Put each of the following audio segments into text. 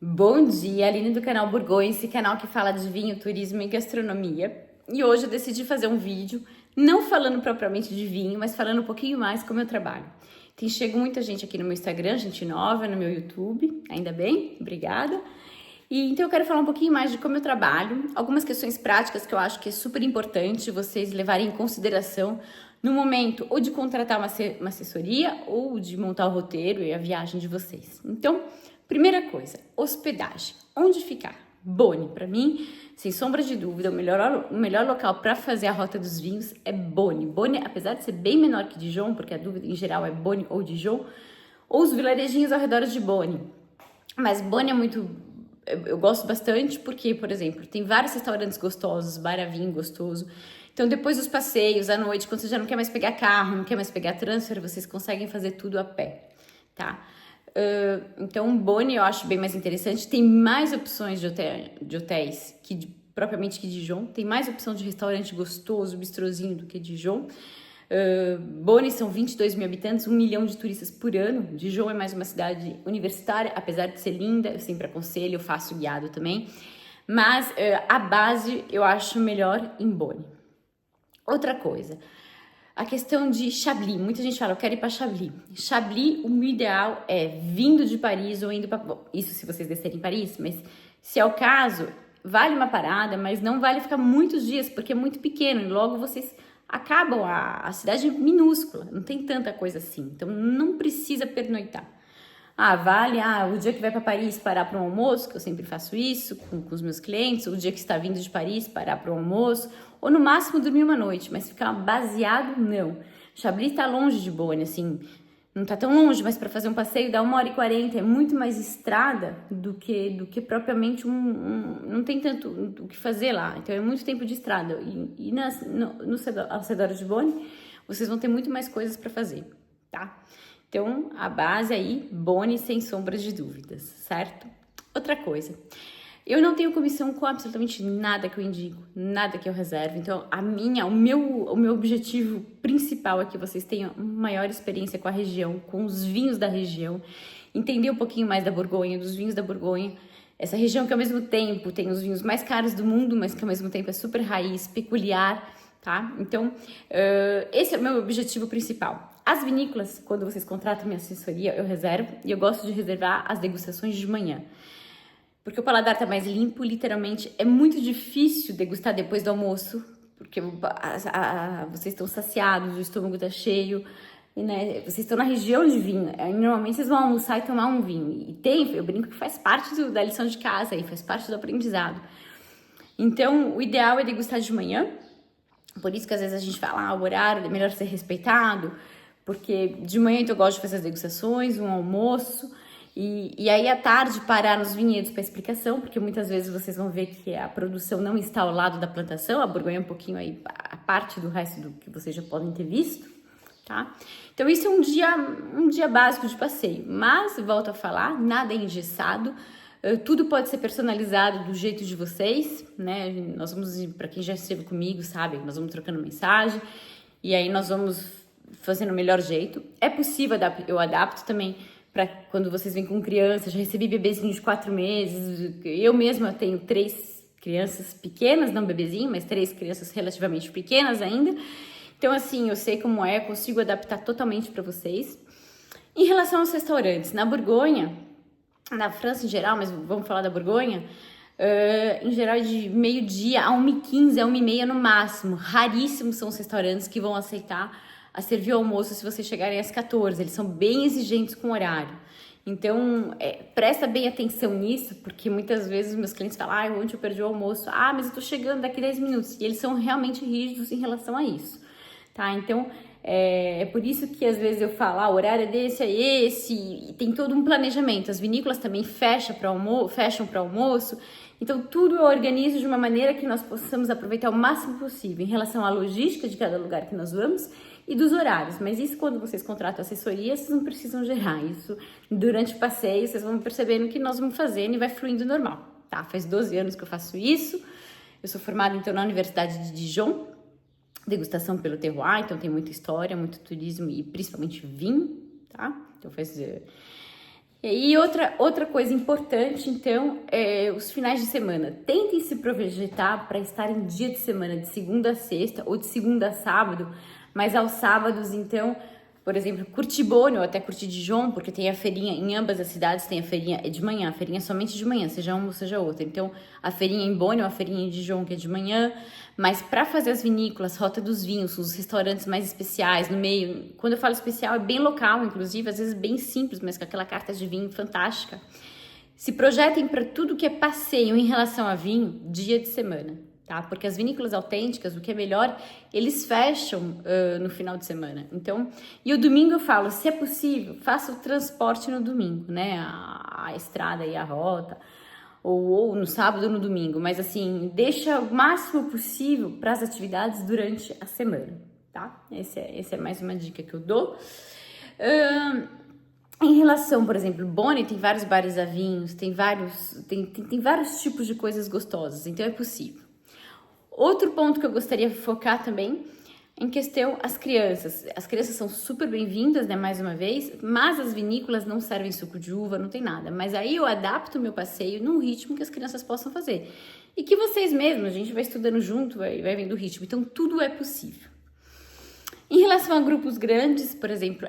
Bom dia, Aline do canal Borgonha, esse canal que fala de vinho, turismo e gastronomia. E hoje eu decidi fazer um vídeo, não falando propriamente de vinho, mas falando um pouquinho mais como eu trabalho. Chega muita gente aqui no meu Instagram, gente nova, no meu YouTube, ainda bem, obrigada. Então eu quero falar um pouquinho mais de como eu trabalho, algumas questões práticas que eu acho que é super importante vocês levarem em consideração no momento ou de contratar uma assessoria ou de montar o roteiro e a viagem de vocês. Então, primeira coisa, hospedagem. Onde ficar? Boni, para mim, sem sombra de dúvida, o melhor local para fazer a rota dos vinhos é Boni. Boni, apesar de ser bem menor que Dijon, porque a dúvida em geral é Boni ou Dijon, ou os vilarejinhos ao redor de Boni. Mas Boni é muito... Eu gosto bastante porque, por exemplo, tem vários restaurantes gostosos, bar a vinho gostoso. Então, depois dos passeios, à noite, quando você já não quer mais pegar carro, não quer mais pegar transfer, vocês conseguem fazer tudo a pé, tá? Então, Boni eu acho bem mais interessante. Tem mais opções de hotéis propriamente que Dijon. Tem mais opção de restaurante gostoso, bistrozinho do que Dijon. Boni são 22 mil habitantes, 1 milhão de turistas por ano. Dijon é mais uma cidade universitária, apesar de ser linda, eu sempre aconselho, eu faço guiado também. Mas a base eu acho melhor em Boni. Outra coisa, a questão de Chablis. Muita gente fala, eu quero ir para Chablis. Chablis, o ideal é vindo de Paris ou indo para... Isso se vocês descerem em Paris, mas se é o caso, vale uma parada, mas não vale ficar muitos dias, porque é muito pequeno e logo vocês acabam. A cidade é minúscula, não tem tanta coisa assim, então não precisa pernoitar. Vale o dia que vai para Paris parar para um almoço, que eu sempre faço isso com os meus clientes, o dia que está vindo de Paris parar para um almoço, ou no máximo dormir uma noite, mas ficar baseado, não. Chablis está longe de Boni, assim, não está tão longe, mas para fazer um passeio dá 1h40, é muito mais estrada do que propriamente não tem tanto o que fazer lá, então é muito tempo de estrada, e aos redores de Boni, vocês vão ter muito mais coisas para fazer, tá? Então, a base aí, Boni sem sombras de dúvidas, certo? Outra coisa, eu não tenho comissão com absolutamente nada que eu indico, nada que eu reservo. Então, o meu objetivo principal é que vocês tenham maior experiência com a região, com os vinhos da região, entender um pouquinho mais da Borgonha, dos vinhos da Borgonha. Essa região que ao mesmo tempo tem os vinhos mais caros do mundo, mas que ao mesmo tempo é super raiz, peculiar, tá? Então, esse é o meu objetivo principal. As vinícolas, quando vocês contratam minha assessoria, eu reservo, e eu gosto de reservar as degustações de manhã. Porque o paladar tá mais limpo, literalmente, é muito difícil degustar depois do almoço, porque vocês estão saciados, o estômago tá cheio, e, né, vocês estão na região de vinho, normalmente vocês vão almoçar e tomar um vinho, e eu brinco que faz parte da lição de casa, e faz parte do aprendizado. Então, o ideal é degustar de manhã, por isso que às vezes a gente fala, o horário é melhor ser respeitado, porque de manhã então, eu gosto de fazer as degustações, um almoço, e aí à tarde parar nos vinhedos para explicação, porque muitas vezes vocês vão ver que a produção não está ao lado da plantação, a Borgonha é um pouquinho aí a parte do resto do que vocês já podem ter visto, tá? Então isso é um dia básico de passeio, mas volto a falar, nada é engessado, tudo pode ser personalizado do jeito de vocês, né? Nós vamos, para quem já esteve comigo sabe, nós vamos trocando mensagem, e aí nós vamos fazendo o melhor jeito. É possível, eu adapto também para quando vocês vêm com crianças. Já recebi bebezinhos de 4 meses. Eu mesma tenho 3 crianças pequenas, não bebezinho, mas 3 crianças relativamente pequenas ainda. Então, assim, eu sei como é, consigo adaptar totalmente para vocês. Em relação aos restaurantes, na Borgonha, na França em geral, mas vamos falar da Borgonha, em geral de meio-dia a 1h15, a 1h30 no máximo. Raríssimos são os restaurantes que vão aceitar a servir o almoço se vocês chegarem às 14, eles são bem exigentes com o horário. Então, presta bem atenção nisso, porque muitas vezes meus clientes falam, ontem eu perdi o almoço, mas eu tô chegando daqui 10 minutos, e eles são realmente rígidos em relação a isso, tá? Então, é por isso que às vezes eu falo, o horário é desse, é esse, e tem todo um planejamento. As vinícolas também fecham para almoço, então tudo eu organizo de uma maneira que nós possamos aproveitar o máximo possível em relação à logística de cada lugar que nós vamos e dos horários. Mas isso quando vocês contratam assessoria, vocês não precisam gerar isso. Durante o passeio, vocês vão percebendo que nós vamos fazendo e vai fluindo normal, tá? Faz 12 anos que eu faço isso. Eu sou formada, então, na Universidade de Dijon, degustação pelo terroir, então tem muita história, muito turismo e principalmente vinho, tá? Então E outra coisa importante, então, é os finais de semana. Tentem se projetar para estar em dia de semana, de segunda a sexta ou de segunda a sábado, mas aos sábados, então, por exemplo, curtir Bonn ou até curtir Dijon, porque tem a feirinha em ambas as cidades, tem a feirinha de manhã, a feirinha somente de manhã, seja uma ou seja outra. Então, a feirinha em Bonn ou a feirinha em Dijon, que é de manhã, mas para fazer as vinícolas, Rota dos Vinhos, os restaurantes mais especiais no meio, quando eu falo especial é bem local, inclusive, às vezes bem simples, mas com aquela carta de vinho fantástica. Se projetem para tudo que é passeio em relação a vinho, dia de semana. Tá? Porque as vinícolas autênticas, o que é melhor, eles fecham no final de semana. Então, e o domingo eu falo, se é possível, faça o transporte no domingo, né? A estrada e a rota, ou no sábado ou no domingo. Mas assim, deixa o máximo possível para as atividades durante a semana, tá? Essa é mais uma dica que eu dou. Em relação, por exemplo, Bonn tem vários bares a vinhos, tem vários tipos de coisas gostosas, então é possível. Outro ponto que eu gostaria de focar também em questão as crianças. As crianças são super bem-vindas, né, mais uma vez, mas as vinícolas não servem suco de uva, não tem nada. Mas aí eu adapto o meu passeio num ritmo que as crianças possam fazer. E que vocês mesmos, a gente vai estudando junto, vai vendo o ritmo. Então, tudo é possível. Em relação a grupos grandes, por exemplo,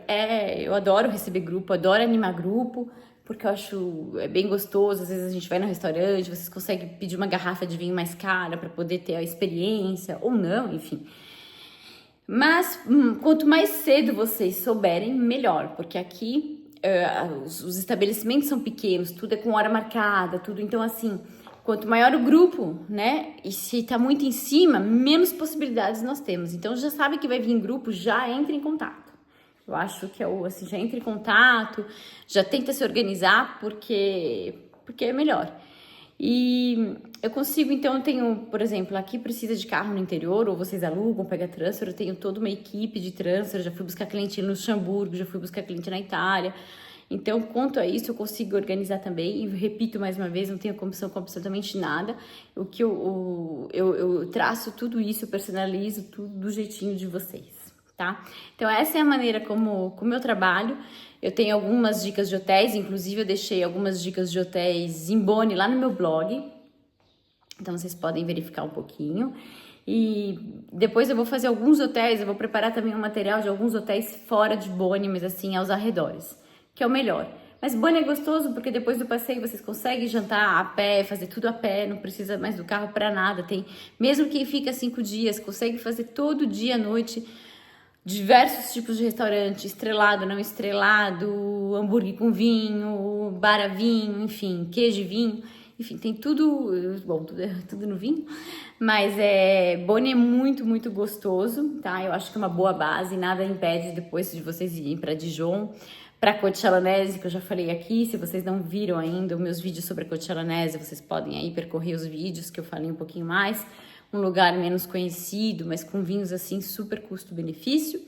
eu adoro receber grupo, adoro animar grupo, porque eu acho bem gostoso. Às vezes a gente vai no restaurante, vocês conseguem pedir uma garrafa de vinho mais cara para poder ter a experiência, ou não, enfim. Mas quanto mais cedo vocês souberem, melhor, porque aqui os estabelecimentos são pequenos, tudo é com hora marcada, tudo. Então, assim, quanto maior o grupo, né, e se tá muito em cima, menos possibilidades nós temos. Então, já sabe que vai vir em grupo, já entra em contato. Eu acho que assim, já entra em contato, já tenta se organizar, porque é melhor. E eu consigo, então, eu tenho, por exemplo, aqui precisa de carro no interior, ou vocês alugam, pega transfer, eu tenho toda uma equipe de transfer, já fui buscar cliente no Luxemburgo, já fui buscar cliente na Itália. Então, quanto a isso, eu consigo organizar também, e repito mais uma vez, não tenho comissão com absolutamente nada. O que eu traço tudo isso, eu personalizo tudo do jeitinho de vocês. Tá? Então essa é a maneira como eu trabalho. Eu tenho algumas dicas de hotéis, inclusive eu deixei algumas dicas de hotéis em Bonn lá no meu blog, então vocês podem verificar um pouquinho. E depois eu vou fazer alguns hotéis, eu vou preparar também um material de alguns hotéis fora de Bonn, mas assim aos arredores, que é o melhor. Mas Bonn é gostoso porque depois do passeio vocês conseguem jantar a pé, fazer tudo a pé, não precisa mais do carro para nada. Tem, mesmo quem fica 5 dias, consegue fazer todo dia à noite diversos tipos de restaurante, estrelado, não estrelado, hambúrguer com vinho, bar a vinho, enfim, queijo e vinho, enfim, tem tudo, bom, tudo no vinho, mas Bonn é muito, muito gostoso, tá? Eu acho que é uma boa base, nada impede depois de vocês irem para Dijon, para Côte Chalonnaise, que eu já falei aqui. Se vocês não viram ainda os meus vídeos sobre a Côte Chalonnaise, vocês podem aí percorrer os vídeos que eu falei um pouquinho mais. Um lugar menos conhecido, mas com vinhos assim super custo-benefício.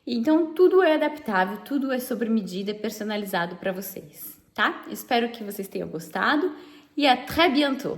Então tudo é adaptável, tudo é sobre medida, personalizado para vocês, tá? Espero que vocês tenham gostado e à très bientôt!